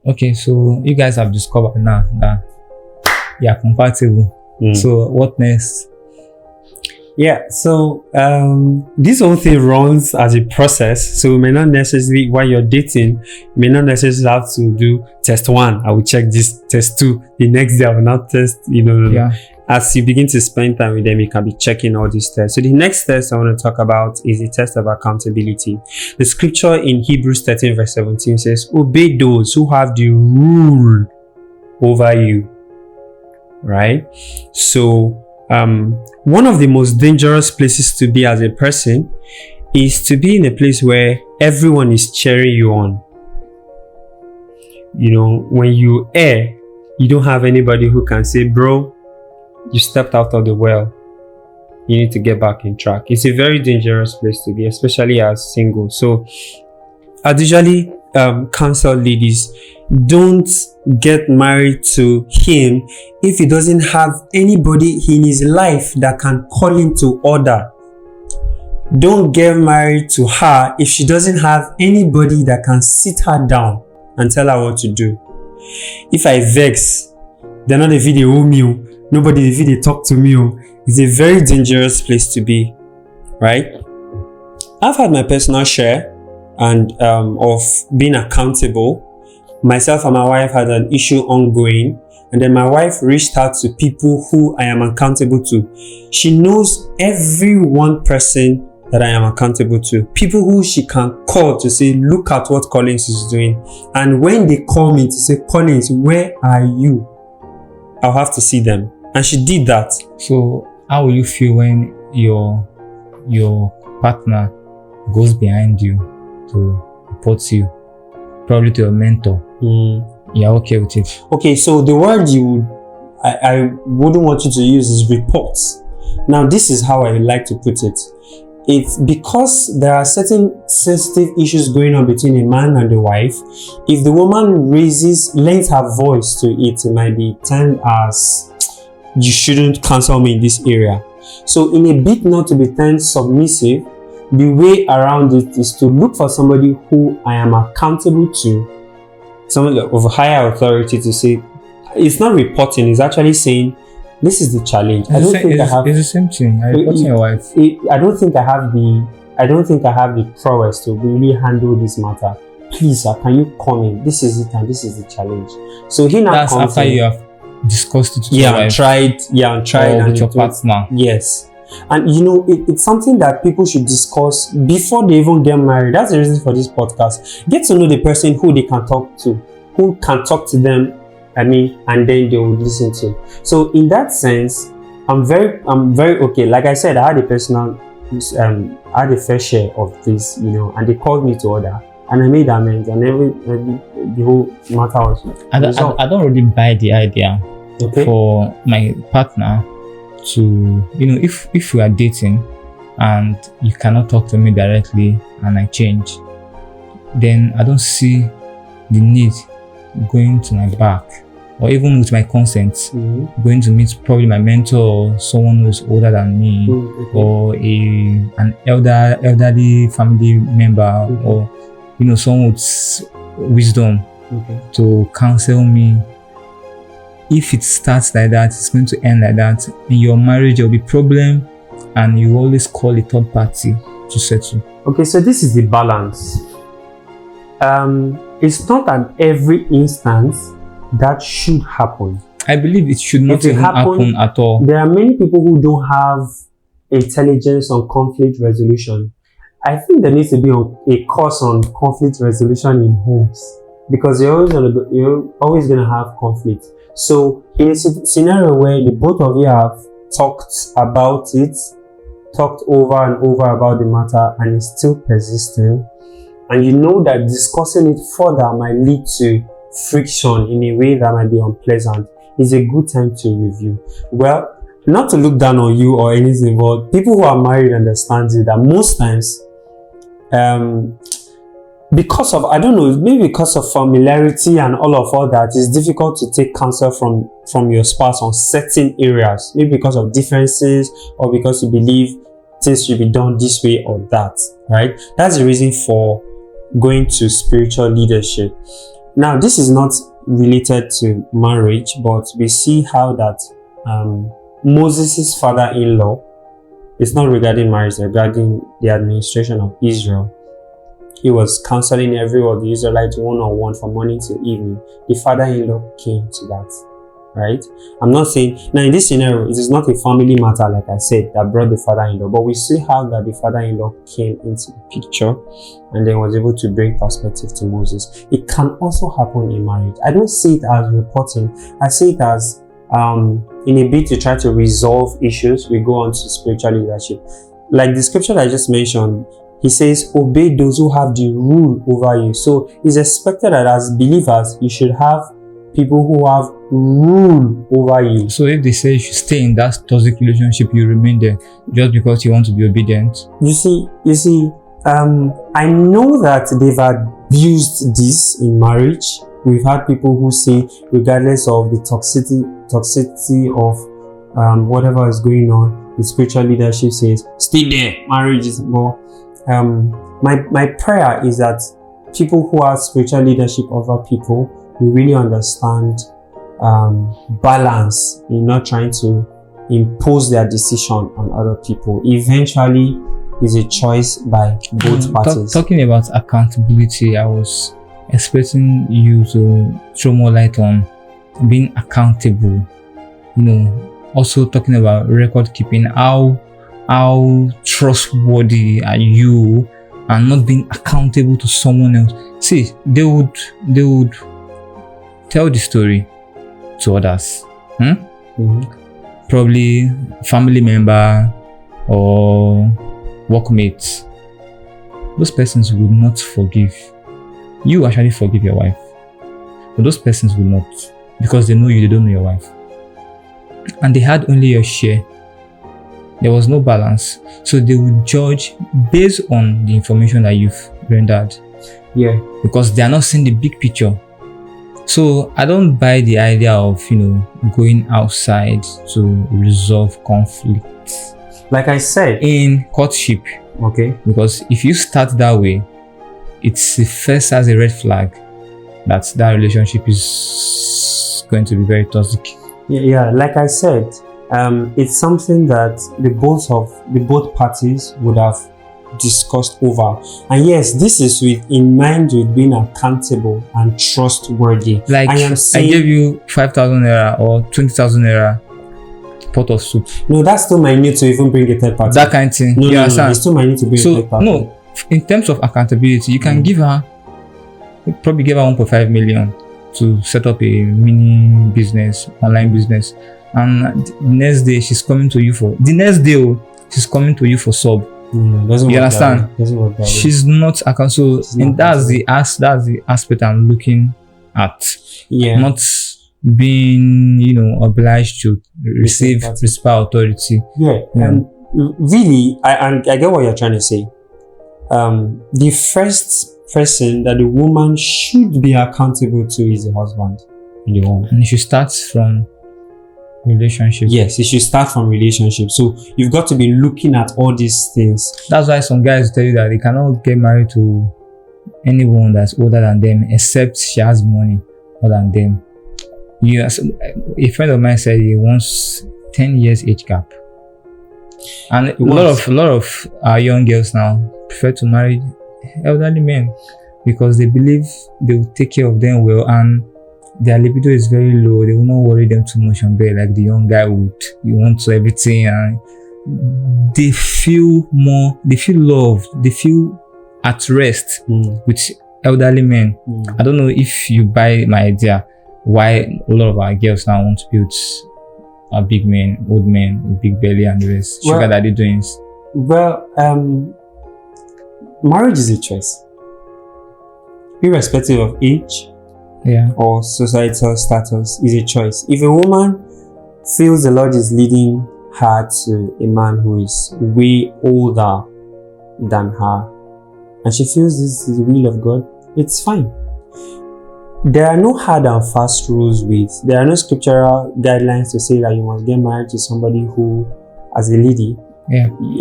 Okay, so you guys have discovered now that you are compatible. So what next? Yeah, so this whole thing runs as a process. So we may not necessarily, while you're dating, you may not necessarily have to do test 1. I will check this, test 2. The next day I will not test, Yeah. As you begin to spend time with them, you can be checking all these tests. So the next test I want to talk about is the test of accountability. The scripture in Hebrews 13 verse 17 says, obey those who have the rule over you. Right? So one of the most dangerous places to be as a person is to be in a place where everyone is cheering you on. When you err, you don't have anybody who can say, bro, you stepped out of the well. You need to get back in track. It's a very dangerous place to be, especially as single. So I'd usually counsel ladies, don't get married to him if he doesn't have anybody in his life that can call him to order. Don't get married to her if she doesn't have anybody that can sit her down and tell her what to do. If I vex, they're not a video me. Nobody if they talk to me. It's a very dangerous place to be, right? I've had my personal share and of being accountable. Myself and my wife had an issue ongoing, and then my wife reached out to people who I am accountable to. She knows every one person that I am accountable to. People who she can call to say, look at what Collins is doing. And when they call me to say, Collins, where are you? I'll have to see them. And she did that. So how will you feel when your partner goes behind you to report you, probably to your mentor? You're okay with it? Okay, so the word I wouldn't want you to use is reports. Now, this is how I like to put it. It's because there are certain sensitive issues going on between a man and a wife. If the woman lends her voice to it, it might be termed as, you shouldn't counsel me in this area. So in a bid not to be termed submissive, the way around it is to look for somebody who I am accountable to, someone of a higher authority, to say, it's not reporting, it's actually saying, this is the challenge. It's the same thing. I'm reporting your wife. I don't think I have the prowess to really handle this matter. Please, can you come in? This is it, and this is the challenge. So he now that's comes after in. you have discussed it with Yeah, your wife. tried or with your partner. Yes. And it's something that people should discuss before they even get married. That's the reason for this podcast. Get to know the person who they can talk to, who can talk to them, and then they will listen to. So in that sense, I'm very okay. Like I said, I had I had a fair share of this, and they called me to order, and I made amends, and the whole matter was resolved. I don't really buy the idea for my partner to, if we are dating and you cannot talk to me directly and I change, then I don't see the need going to my back, or even with my consent, going to meet probably my mentor or someone who is older than me, or an elderly family member, or someone with wisdom to counsel me. If it starts like that, it's going to end like that. In your marriage, there will be problem, and you always call a third party to settle. Okay, so this is the balance. It's not at every instance that should happen. I believe it should not even happen at all. There are many people who don't have intelligence on conflict resolution. I think there needs to be a course on conflict resolution in homes, because you're always going to have conflict. So in a scenario where the both of you have talked about it, talked over and over about the matter, and it's still persisting, and you know that discussing it further might lead to friction in a way that might be unpleasant, is a good time to review. Well, not to look down on you or anything, but people who are married understand it, that most times, because of, I don't know, maybe because of familiarity and all that, it's difficult to take counsel from your spouse on certain areas, maybe because of differences, or because you believe things should be done this way or that, right? That's the reason for going to spiritual leadership. Now, this is not related to marriage, but we see how that Moses' father-in-law, it's not regarding marriage, it's regarding the administration of Israel. He was counseling every of the Israelites one-on-one from morning till evening. The father-in-law came to that, right? I'm not saying, now in this scenario, it is not a family matter, like I said, that brought the father-in-law, but we see how that the father-in-law came into the picture and then was able to bring perspective to Moses. It can also happen in marriage. I don't see it as reporting. I see it as, in a bid to try to resolve issues, we go on to spiritual leadership. Like the scripture that I just mentioned, he says, obey those who have the rule over you. So it's expected that as believers, you should have people who have rule over you. So if they say you should stay in that toxic relationship, you remain there just because you want to be obedient. You see, I know that they've abused this in marriage. We've had people who say, regardless of the toxicity of whatever is going on, the spiritual leadership says, stay there. Marriage is more. My prayer is that people who have spiritual leadership over people will really understand balance in not trying to impose their decision on other people. Eventually, it's a choice by both parties. Talking about accountability, I was expecting you to throw more light on being accountable. Also talking about record keeping, how trustworthy are you, and not being accountable to someone else. See, they would tell the story to others. Probably family member or workmates. Those persons will not forgive. You actually forgive your wife, but those persons will not, because they know you, they don't know your wife. And they had only your share. There was no balance. So they will judge based on the information that you've rendered. Yeah. Because they are not seeing the big picture. So I don't buy the idea of, going outside to resolve conflicts. Like I said, in courtship. Okay. Because if you start that way, it's first as a red flag that relationship is going to be very toxic. Yeah, like I said, it's something that the both parties would have discussed over. And yes, this is in mind with being accountable and trustworthy. Like I gave you 5,000 naira or 20,000 naira pot of soup. No, that's too minute to even bring a third party. That kind of thing. No, it's too minute to bring a third party. No, in terms of accountability, you can probably give her 1.5 million to set up a mini business, online business, and the next day she's coming to you for sub. You understand? She's not accountable. And that's the aspect I'm looking at. Yeah. Not being obliged to receive principal authority. Yeah. And really, I get what you're trying to say. The first person that the woman should be accountable to is the husband in the home. And it should start from relationship. Yes, it should start from relationship. So you've got to be looking at all these things. That's why some guys tell you that they cannot get married to anyone that's older than them except she has money more than them. A friend of mine said he wants 10 years age gap. And a lot of our young girls now prefer to marry elderly men because they believe they will take care of them well, and their libido is very low. They will not worry them too much on bed like the young guy would. You want to everything, and they feel loved. They feel at rest with elderly men. I don't know if you buy my idea why a lot of our girls now want to be with big men, old men with big belly and the rest. Sugar daddy doings. Well, marriage is a choice, irrespective of age or societal status. Is a choice. If a woman feels the Lord is leading her to a man who is way older than her, and she feels this is the will of God, it's fine. There are no hard and fast rules there are no scriptural guidelines to say that you must get married to somebody who, as a lady,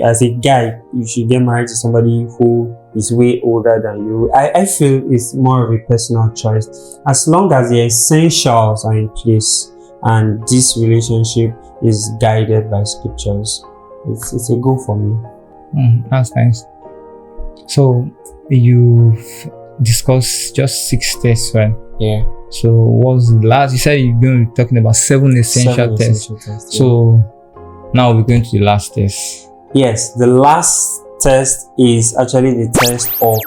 as a guy, you should get married to somebody who is way older than you. I feel it's more of a personal choice. As long as the essentials are in place and this relationship is guided by scriptures, it's a go for me. That's nice. So you've discussed just 6 tests, right? Yeah. So what's the last? You said you're going to be talking about 7 essential tests. Yeah. So now we're going to the last test. Yes, the last test is actually the test of